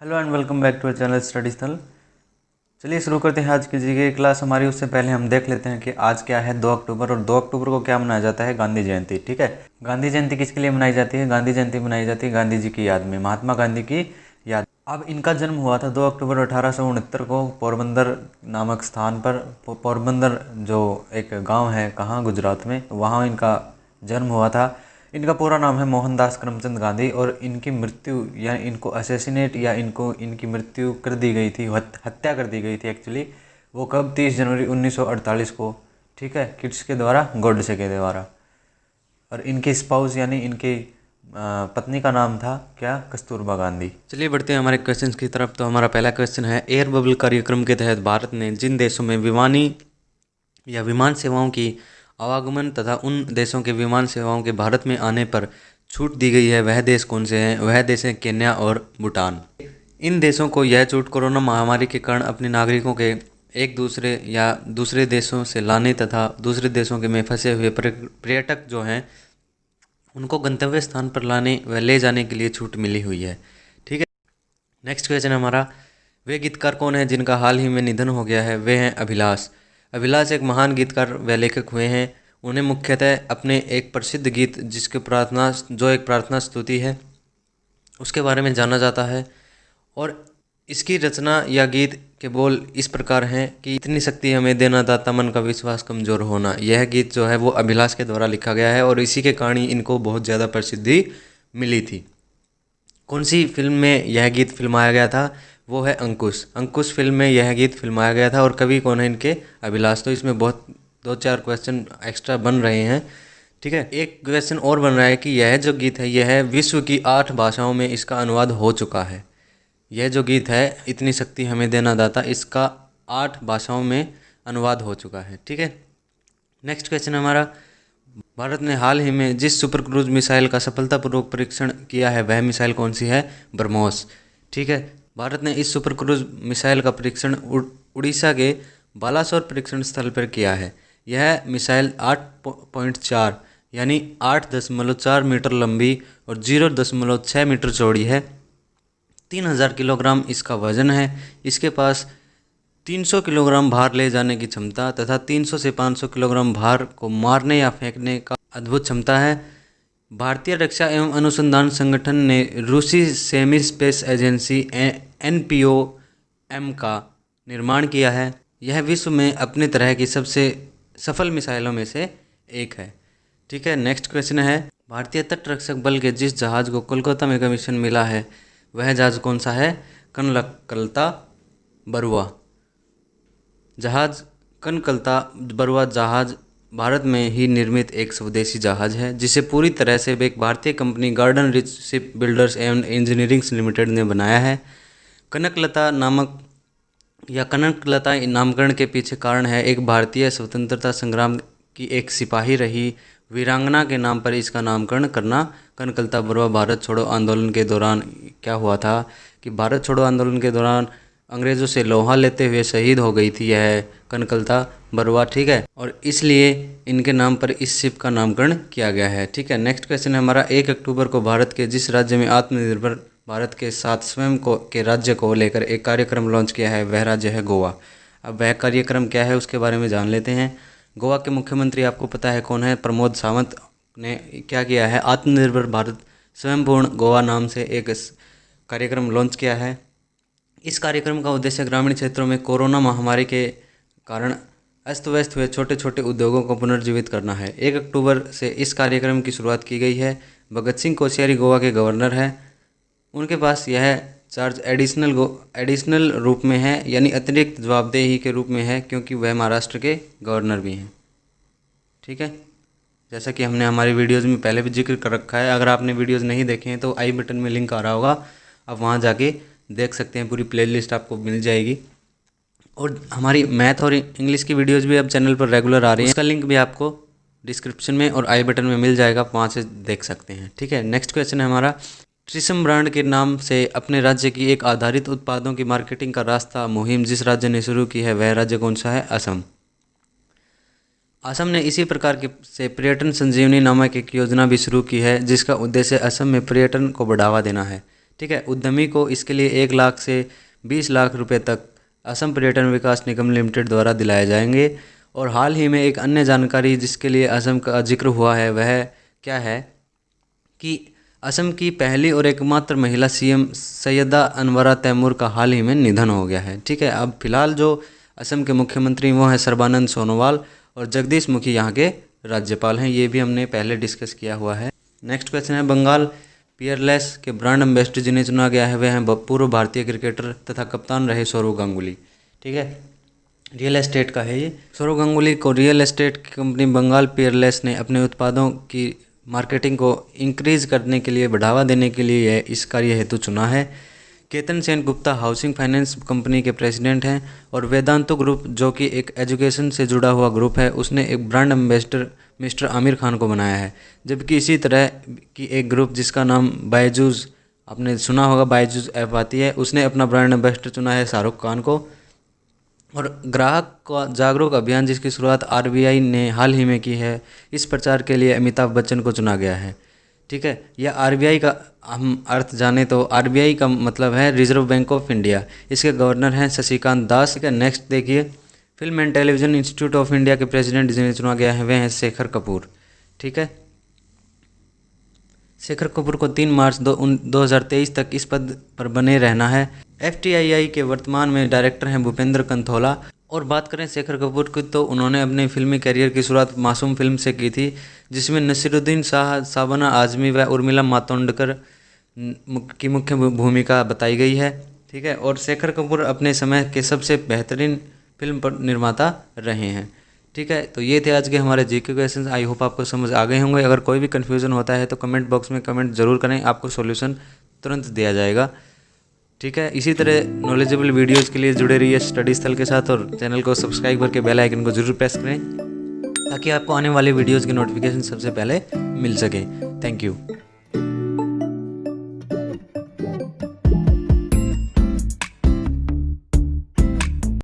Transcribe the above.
Hello and welcome back to our channel study Sthal. चलिए शुरू करते हैं आज की जीके क्लास हमारी। उससे पहले हम देख लेते हैं कि आज क्या है 2 अक्टूबर, और 2 अक्टूबर को क्या मनाया जाता है? गांधी जयंती। ठीक है, गांधी जयंती किसके लिए मनाई जाती है? गांधी जयंती मनाई जाती है गांधी जी की याद में, महात्मा गांधी की याद। अब इनका जन्म हुआ था 2 अक्टूबर 1869 को पोरबंदर नामक स्थान पर। पोरबंदर जो एक गाँव है कहाँ, गुजरात में, वहाँ इनका जन्म हुआ था। इनका पूरा नाम है मोहनदास करमचंद गांधी, और इनकी मृत्यु या इनको असैसिनेट या इनकी मृत्यु कर दी गई थी, हत्या कर दी गई थी एक्चुअली। वो कब? 30 जनवरी 1948 को। ठीक है, किसके द्वारा? गॉडसे के द्वारा। और इनके स्पाउस यानी इनके पत्नी का नाम था क्या? कस्तूरबा गांधी। चलिए बढ़ते हैं हमारे क्वेश्चंस की तरफ। तो हमारा पहला क्वेश्चन है, एयर बबल कार्यक्रम के तहत भारत ने जिन देशों में विमान सेवाओं की आवागमन तथा उन देशों के विमान सेवाओं के भारत में आने पर छूट दी गई है, वह देश कौन से हैं? वह देश हैं केन्या और भूटान। इन देशों को यह छूट कोरोना महामारी के कारण अपने नागरिकों के एक दूसरे या दूसरे देशों से लाने तथा दूसरे देशों के में फंसे हुए पर्यटक जो हैं उनको गंतव्य स्थान पर लाने व ले जाने के लिए छूट मिली हुई है। ठीक है, नेक्स्ट क्वेश्चन हमारा, वे गीतकार कौन है जिनका हाल ही में निधन हो गया है? वे हैं अभिलाष। अभिलाष एक महान गीतकार व लेखक हुए हैं। उन्हें मुख्यतः अपने एक प्रसिद्ध गीत जो एक प्रार्थना स्तुति है उसके बारे में जाना जाता है। और इसकी रचना या गीत के बोल इस प्रकार हैं कि इतनी शक्ति हमें देना दाता, मन का विश्वास कमज़ोर होना। यह गीत जो है वो अभिलाष के द्वारा लिखा गया है और इसी के कारण इनको बहुत ज़्यादा प्रसिद्धि मिली थी। कौन सी फिल्म में यह गीत फिल्माया गया था? वो है अंकुश। अंकुश फिल्म में यह गीत फिल्माया गया था। और कवि कौन है इनके? अभिलाष। तो इसमें बहुत 2-4 क्वेश्चन एक्स्ट्रा बन रहे हैं। ठीक है, एक क्वेश्चन और बन रहा है कि यह जो गीत है यह विश्व की 8 भाषाओं में इसका अनुवाद हो चुका है। यह जो गीत है इतनी शक्ति हमें देना दाता, इसका 8 भाषाओं में अनुवाद हो चुका है। ठीक है, नेक्स्ट क्वेश्चन हमारा, भारत ने हाल ही में जिस सुपर क्रूज मिसाइल का सफलतापूर्वक परीक्षण किया है वह मिसाइल कौन सी है? ब्रह्मोस। ठीक है, भारत ने इस सुपर क्रूज मिसाइल का परीक्षण उड़ीसा के बालासोर परीक्षण स्थल पर किया है। यह मिसाइल 8.4 यानी 8.4 मीटर लंबी और 0.6 मीटर चौड़ी है। 3000 किलोग्राम इसका वजन है। इसके पास 300 किलोग्राम भार ले जाने की क्षमता तथा 300 से 500 किलोग्राम भार को मारने या फेंकने का अद्भुत क्षमता है। भारतीय रक्षा एवं अनुसंधान संगठन ने रूसी सेमी स्पेस एजेंसी NPOM का निर्माण किया है। यह विश्व में अपनी तरह की सबसे सफल मिसाइलों में से एक है। ठीक है, नेक्स्ट क्वेश्चन है, भारतीय तटरक्षक बल के जिस जहाज़ को कोलकाता में कमीशन मिला है वह जहाज़ कौन सा है? कनकलता बरुआ जहाज़। कनकलता बरुआ जहाज़ भारत में ही निर्मित एक स्वदेशी जहाज़ है जिसे पूरी तरह से एक भारतीय company garden rich ship builders एवं इंजीनियरिंग लिमिटेड ने बनाया है। कनकलता नामकरण के पीछे कारण है, एक भारतीय स्वतंत्रता संग्राम की एक सिपाही रही वीरांगना के नाम पर इसका नामकरण करना। कनकलता बरुआ भारत छोड़ो आंदोलन के दौरान क्या हुआ था कि भारत छोड़ो आंदोलन के दौरान अंग्रेज़ों से लोहा लेते हुए शहीद हो गई थी यह कनकलता बरुआ। ठीक है, और इसलिए इनके नाम पर इस शिप का नामकरण किया गया है। ठीक है, नेक्स्ट क्वेश्चन है हमारा, 1 अक्टूबर को भारत के जिस राज्य में आत्मनिर्भर भारत के साथ स्वयं के राज्य को लेकर एक कार्यक्रम लॉन्च किया है वह राज्य है गोवा। अब वह कार्यक्रम क्या है उसके बारे में जान लेते हैं। गोवा के मुख्यमंत्री आपको पता है कौन है? प्रमोद सावंत ने क्या किया है? आत्मनिर्भर भारत स्वयंपूर्ण गोवा नाम से एक कार्यक्रम लॉन्च किया है। इस कार्यक्रम का उद्देश्य ग्रामीण क्षेत्रों में कोरोना महामारी के कारण अस्त व्यस्त हुए छोटे छोटे उद्योगों को पुनर्जीवित करना है। 1 अक्टूबर से इस कार्यक्रम की शुरुआत की गई है। भगत सिंह कोश्यारी गोवा के गवर्नर हैं। उनके पास यह चार्ज एडिशनल रूप में है, यानी अतिरिक्त जवाबदेही के रूप में है, क्योंकि वह महाराष्ट्र के गवर्नर भी हैं। ठीक है, जैसा कि हमने हमारी वीडियोज़ में पहले भी जिक्र कर रखा है। अगर आपने वीडियोज़ नहीं देखे हैं तो आई बटन में लिंक आ रहा होगा, आप वहाँ जाके देख सकते हैं। पूरी प्लेलिस्ट आपको मिल जाएगी। और हमारी मैथ और इंग्लिश की वीडियोज़ भी अब चैनल पर रेगुलर आ रही हैं। उसका लिंक भी आपको डिस्क्रिप्शन में और आई बटन में मिल जाएगा, आप वहाँ से देख सकते हैं। ठीक है, नेक्स्ट क्वेश्चन है हमारा, ट्रिसम ब्रांड के नाम से अपने राज्य की एक आधारित उत्पादों की मार्केटिंग का रास्ता मुहिम जिस राज्य ने शुरू की है वह राज्य कौन सा है? असम। असम ने इसी प्रकार के से पर्यटन संजीवनी नामक एक योजना भी शुरू की है जिसका उद्देश्य असम में पर्यटन को बढ़ावा देना है। ठीक है। उद्यमी को इसके लिए 1 लाख से 20 लाख रुपए तक असम पर्यटन विकास निगम लिमिटेड द्वारा दिलाए जाएंगे। और हाल ही में एक अन्य जानकारी जिसके लिए असम का जिक्र हुआ है वह क्या है कि असम की पहली और एकमात्र महिला सीएम सैयदा अनवरा तैमूर का हाल ही में निधन हो गया है। ठीक है। अब फिलहाल जो असम के मुख्यमंत्री वो हैं सर्बानंद सोनोवाल और जगदीश मुखी यहाँ के राज्यपाल हैं। ये भी हमने पहले डिस्कस किया हुआ है। नेक्स्ट क्वेश्चन है, बंगाल पियरलेस के ब्रांड एम्बेसडर जिन्हें चुना गया है वे हैं पूर्व भारतीय क्रिकेटर तथा कप्तान रहे सौरव गांगुली। ठीक है। रियल एस्टेट का है ये। सौरव गांगुली को रियल एस्टेट की कंपनी बंगाल पियरलेस ने अपने उत्पादों की मार्केटिंग को इंक्रीज करने के लिए बढ़ावा देने के लिए इस कार्य हेतु चुना है। Ketan Sen Gupta housing finance company के प्रेसिडेंट हैं और वेदांतो ग्रुप जो कि एक एजुकेशन से जुड़ा हुआ ग्रुप है उसने एक brand ambassador mister Aamir Khan को बनाया है। जबकि इसी तरह की एक ग्रुप जिसका नाम बायजूस, आपने सुना होगा, बायजूस ऐप आती है, उसने अपना ब्रांड एम्बेसडर चुना है शाहरुख खान को। और ग्राहक का जागरूक अभियान जिसकी शुरुआत आरबीआई ने हाल ही में की है, इस प्रचार के लिए अमिताभ बच्चन को चुना गया है। ठीक है। यह आरबीआई का हम अर्थ जाने तो आरबीआई का मतलब है रिजर्व बैंक ऑफ इंडिया। इसके गवर्नर हैं शशिकांत दास। ठीक है। नेक्स्ट देखिए, film and television institute of India के प्रेसिडेंट जिन्हें चुना गया है वे हैं शेखर कपूर। ठीक है। शेखर कपूर को 3 मार्च 2023 तक इस पद पर बने रहना है। एफटीआईआई के वर्तमान में डायरेक्टर हैं भूपेंद्र कंथोला। और बात करें शेखर कपूर की तो उन्होंने अपने फिल्मी करियर की शुरुआत मासूम फिल्म से की थी जिसमें नसीरुद्दीन शाह, शाबाना आजमी व उर्मिला मातोंडकर की मुख्य भूमिका बताई गई है। ठीक है। और शेखर कपूर अपने समय के सबसे बेहतरीन फिल्म निर्माता रहे हैं। ठीक है। तो ये थे आज के हमारे जीके क्वेश्चंस। आई होप आपको समझ आ गए होंगे। अगर कोई भी कन्फ्यूज़न होता है तो कमेंट बॉक्स में कमेंट ज़रूर करें, आपको सॉल्यूशन तुरंत दिया जाएगा। ठीक है। इसी तरह नॉलेजेबल वीडियोज़ के लिए जुड़े रहिए स्टडी स्थल के साथ और चैनल को सब्सक्राइब करके बेल आइकन को ज़रूर प्रेस करें ताकि आपको आने वाले वीडियोज़ के नोटिफिकेशन सबसे पहले मिल सके। Thank you.